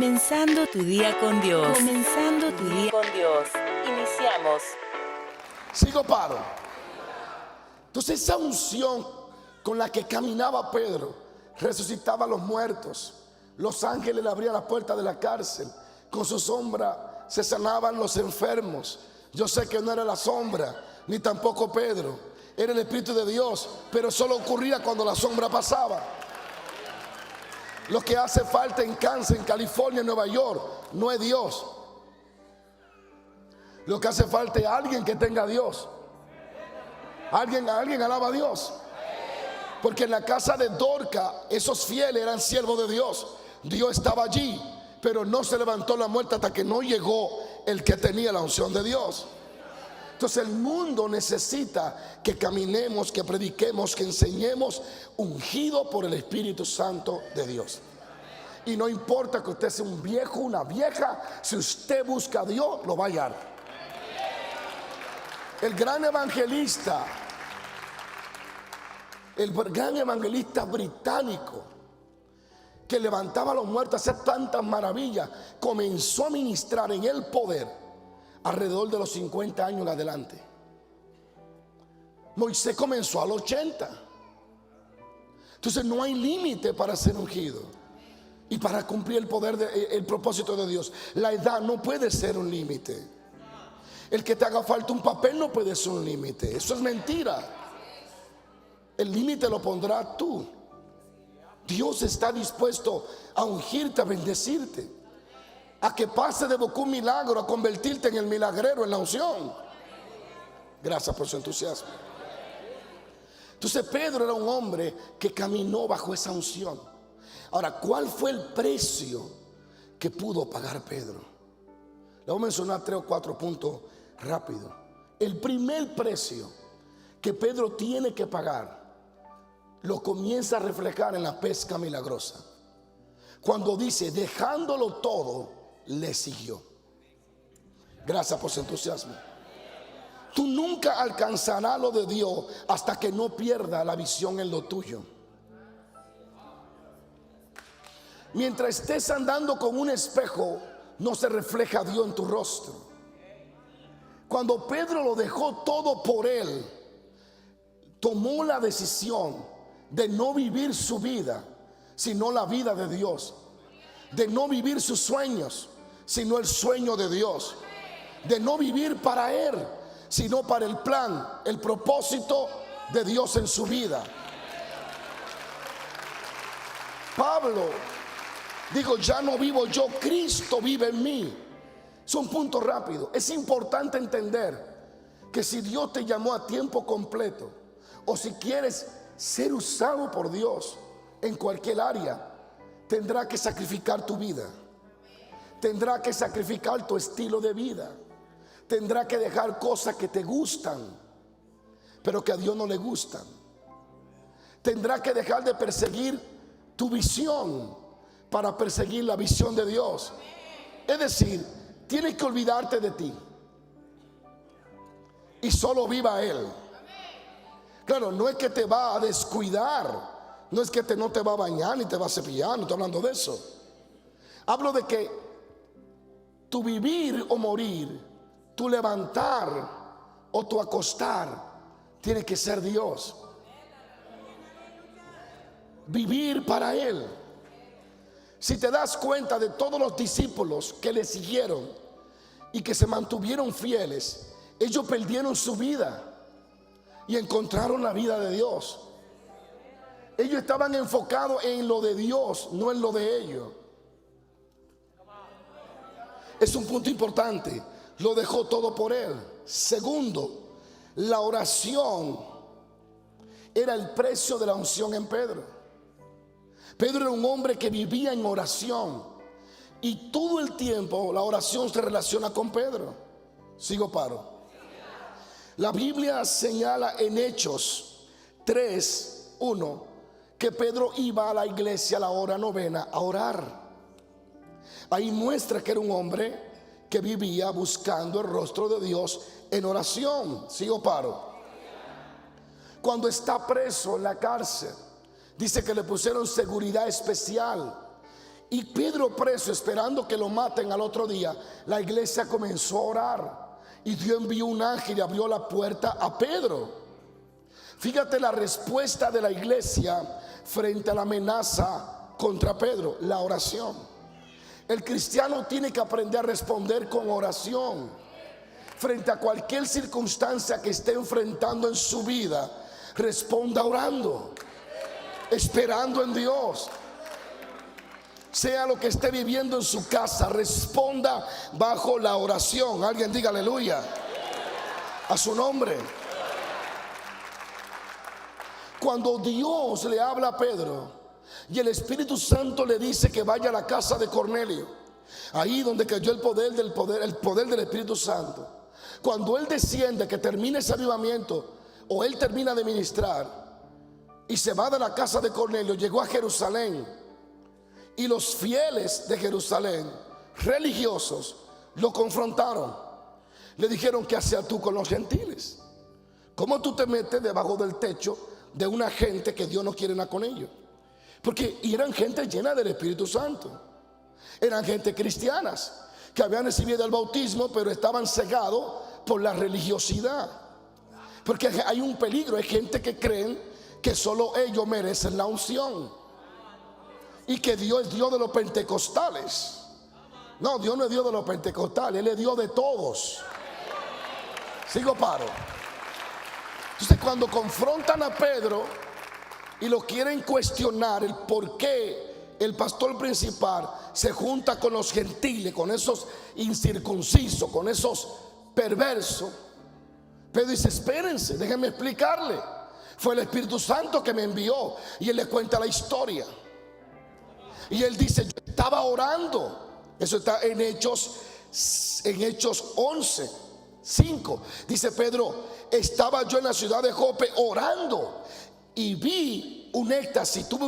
Comenzando tu día con Dios. Comenzando tu día con Dios. Iniciamos. Sigo paro. Entonces esa unción con la que caminaba Pedro, resucitaba a los muertos, los ángeles le abrían la puerta de la cárcel, con su sombra se sanaban los enfermos. Yo sé que no era la sombra, ni tampoco Pedro, era el Espíritu de Dios, pero solo ocurría cuando la sombra pasaba. Lo que hace falta en Kansas, en California, en Nueva York, no es Dios. Lo que hace falta es alguien que tenga a Dios. Alguien alaba a Dios. Porque en la casa de Dorca, esos fieles eran siervos de Dios. Dios estaba allí, pero no se levantó la muerte hasta que no llegó el que tenía la unción de Dios. Entonces el mundo necesita que caminemos, que prediquemos, que enseñemos ungido por el Espíritu Santo de Dios. Y no importa que usted sea un viejo, una vieja, si usted busca a Dios, lo va a hallar. El gran evangelista británico que levantaba a los muertos, hacer tantas maravillas, comenzó a ministrar en el poder alrededor de los 50 años en adelante. Moisés comenzó a los 80. Entonces no hay límite para ser ungido y para cumplir el poder el propósito de Dios. La edad no puede ser un límite. El que te haga falta un papel no puede ser un límite. Eso es mentira. El límite lo pondrás tú. Dios está dispuesto a ungirte, a bendecirte, a que pase de boca un milagro a convertirte en el milagrero, en la unción. Gracias por su entusiasmo. Entonces Pedro era un hombre que caminó bajo esa unción. Ahora, ¿cuál fue el precio que pudo pagar Pedro? Le voy a mencionar 3 o 4 puntos rápido. El primer precio que Pedro tiene que pagar lo comienza a reflejar en la pesca milagrosa, cuando dice: dejándolo todo, le siguió. Gracias por su entusiasmo. Tú nunca alcanzarás lo de Dios hasta que no pierda la visión en lo tuyo. Mientras estés andando con un espejo, no se refleja Dios en tu rostro. Cuando Pedro lo dejó todo por él, tomó la decisión de no vivir su vida, sino la vida de Dios. De no vivir sus sueños, sino el sueño de Dios. De no vivir para él, sino para el plan, el propósito de Dios en su vida. Pablo dijo: ya no vivo yo, Cristo vive en mí. Es un punto rápido. Es importante entender que si Dios te llamó a tiempo completo, o si quieres ser usado por Dios en cualquier área, tendrá que sacrificar tu vida. Tendrá que sacrificar tu estilo de vida. Tendrá que dejar cosas que te gustan, pero que a Dios no le gustan. Tendrá que dejar de perseguir tu visión para perseguir la visión de Dios. Es decir, tienes que olvidarte de ti y solo viva Él. Claro, no es que te va a descuidar, no es que no te va a bañar ni te va a cepillar, no estoy hablando de eso. Hablo de que tu vivir o morir, tu levantar o tu acostar, tiene que ser Dios. Vivir para Él. Si te das cuenta de todos los discípulos que le siguieron y que se mantuvieron fieles, ellos perdieron su vida y encontraron la vida de Dios. Ellos estaban enfocados en lo de Dios, no en lo de ellos. Es un punto importante. Lo dejó todo por Él. Segundo, la oración era el precio de la unción en Pedro. Pedro era un hombre que vivía en oración, y todo el tiempo la oración se relaciona con Pedro. Sigo paro. La Biblia señala en Hechos 3:1 que Pedro iba a la iglesia a la hora novena a orar. Ahí muestra que era un hombre que vivía buscando el rostro de Dios en oración. Sigo paro. Cuando está preso en la cárcel, dice que le pusieron seguridad especial Y Pedro preso, esperando que lo maten al otro día, la iglesia comenzó a orar. Y Dios envió un ángel y abrió la puerta a Pedro. Fíjate la respuesta de la iglesia frente a la amenaza contra Pedro: la oración. El cristiano tiene que aprender a responder con oración. Frente a cualquier circunstancia que esté enfrentando en su vida, responda orando, esperando en Dios. Sea lo que esté viviendo en su casa, responda bajo la oración. Alguien diga aleluya a su nombre. Cuando Dios le habla a Pedro y el Espíritu Santo le dice que vaya a la casa de Cornelio, ahí donde cayó el poder del Espíritu Santo, cuando él desciende, que termine ese avivamiento, o él termina de ministrar y se va de la casa de Cornelio, llegó a Jerusalén. Y los fieles de Jerusalén, religiosos, lo confrontaron. Le dijeron: ¿qué hacías tú con los gentiles? ¿Cómo tú te metes debajo del techo de una gente que Dios no quiere nada con ellos? Porque eran gente llena del Espíritu Santo. Eran gente cristianas que habían recibido el bautismo, pero estaban cegados por la religiosidad. Porque hay un peligro, hay gente que creen que solo ellos merecen la unción y que Dios es Dios de los pentecostales. No, Dios no es Dios de los pentecostales, Él es Dios de todos. Sigo paro. Entonces, cuando confrontan a Pedro y lo quieren cuestionar el por qué el pastor principal se junta con los gentiles, con esos incircuncisos, con esos perversos, Pedro dice: espérense, déjenme explicarle. Fue el Espíritu Santo que me envió. Y él le cuenta la historia. Y él dice: yo estaba orando. Eso está en Hechos 11:5. Dice Pedro: estaba yo en la ciudad de Jope orando y vi un éxtasis, tuve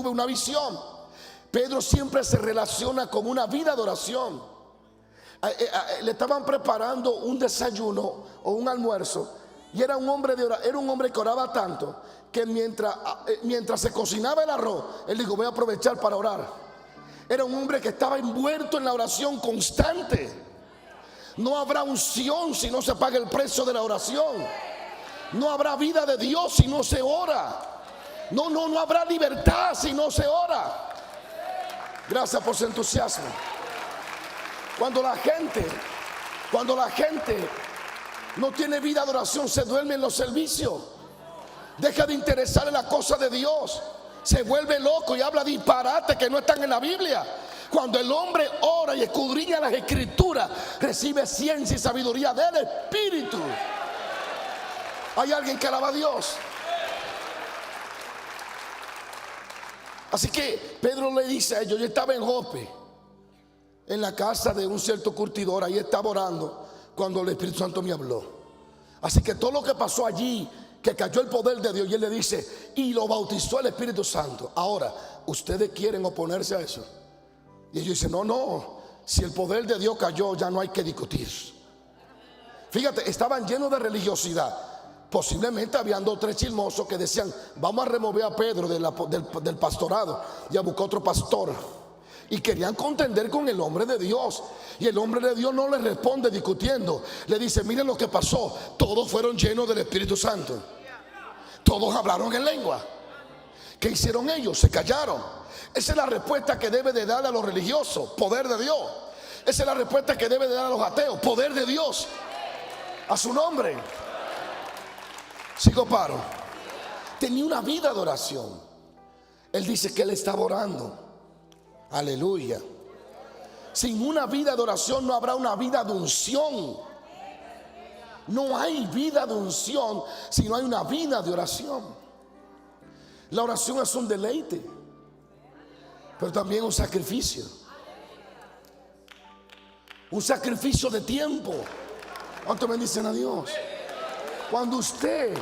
una visión. Pedro siempre se relaciona con una vida de oración. Le estaban preparando un desayuno o un almuerzo, y era un hombre que oraba tanto que mientras se cocinaba el arroz, él dijo: voy a aprovechar para orar. Era un hombre que estaba envuelto en la oración constante. No habrá unción si no se paga el precio de la oración. No habrá vida de Dios si no se ora. No habrá libertad si no se ora. Gracias por su entusiasmo. Cuando la gente no tiene vida de oración, se duerme en los servicios, deja de interesar en la cosa de Dios, se vuelve loco y habla disparate que no están en la Biblia. Cuando el hombre ora y escudriña las escrituras, recibe ciencia y sabiduría del Espíritu. Hay alguien que alaba a Dios. Así que Pedro le dice a ellos: yo estaba en Jope, en la casa de un cierto curtidor, ahí estaba orando cuando el Espíritu Santo me habló. Así que todo lo que pasó allí, que cayó el poder de Dios, y él le dice: y lo bautizó el Espíritu Santo. Ahora, ¿ustedes quieren oponerse a eso? Y ellos dicen: no, si el poder de Dios cayó, ya no hay que discutir. Fíjate, estaban llenos de religiosidad. Posiblemente habían 2 o 3 chismosos que decían: vamos a remover a Pedro del pastorado y a buscar otro pastor. Y querían contender con el hombre de Dios. Y el hombre de Dios no le responde discutiendo. Le dice: miren lo que pasó. Todos fueron llenos del Espíritu Santo. Todos hablaron en lengua. ¿Qué hicieron ellos? Se callaron. Esa es la respuesta que debe de dar a los religiosos: poder de Dios. Esa es la respuesta que debe de dar a los ateos: poder de Dios. A su nombre. Sigo paro. Tenía una vida de oración. Él dice que él estaba orando. Aleluya. Sin una vida de oración no habrá una vida de unción. No hay vida de unción si no hay una vida de oración. La oración es un deleite, pero también un sacrificio. Un sacrificio de tiempo. ¿Cuánto bendicen a Dios? Cuando usted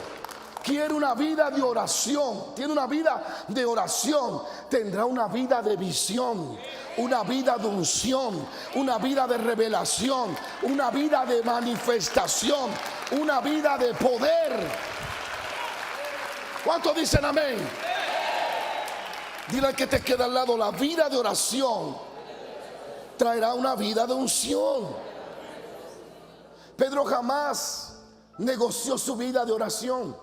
quiere una vida de oración, tiene una vida de oración, tendrá una vida de visión, una vida de unción, una vida de revelación, una vida de manifestación, una vida de poder. ¿Cuántos dicen amén? Dile al que te queda al lado, la vida de oración traerá una vida de unción. Pedro jamás negoció su vida de oración,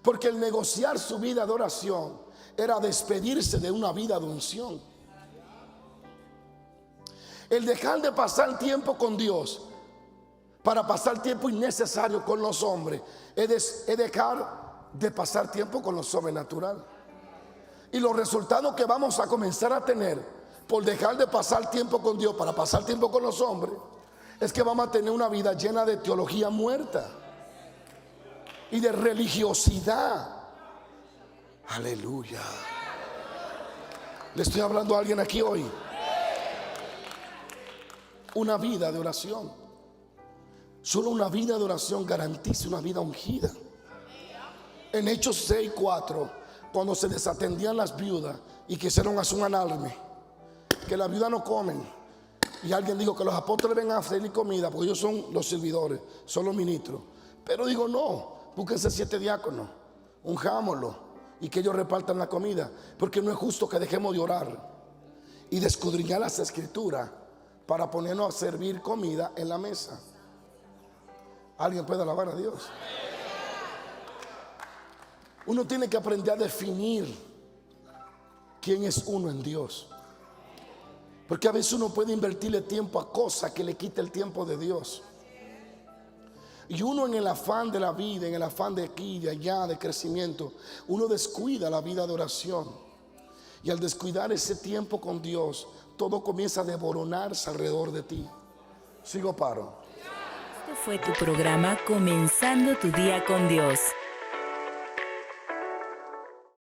porque el negociar su vida de oración era despedirse de una vida de unción. El dejar de pasar tiempo con Dios para pasar tiempo innecesario con los hombres es dejar de pasar tiempo con lo sobrenatural. Y los resultados que vamos a comenzar a tener por dejar de pasar tiempo con Dios para pasar tiempo con los hombres es que vamos a tener una vida llena de teología muerta y de religiosidad. Aleluya. Le estoy hablando a alguien aquí hoy. Una vida de oración. Solo una vida de oración garantiza una vida ungida. En Hechos 6:4, cuando se desatendían las viudas y quisieron hacer un alarme, que las viudas no comen, y alguien dijo que los apóstoles vengan a hacerle comida, porque ellos son los servidores, son los ministros. Pero digo, no, búsquense 7 diáconos, unjámoslo, y que ellos repartan la comida, porque no es justo que dejemos de orar y de escudriñar las escrituras para ponernos a servir comida en la mesa. ¿Alguien puede alabar a Dios? Uno tiene que aprender a definir quién es uno en Dios, porque a veces uno puede invertirle tiempo a cosas que le quita el tiempo de Dios. Y uno, en el afán de la vida, en el afán de aquí, de allá, de crecimiento, uno descuida la vida de oración. Y al descuidar ese tiempo con Dios, todo comienza a desmoronarse alrededor de ti. Sigo paro. Este fue tu programa Comenzando tu Día con Dios.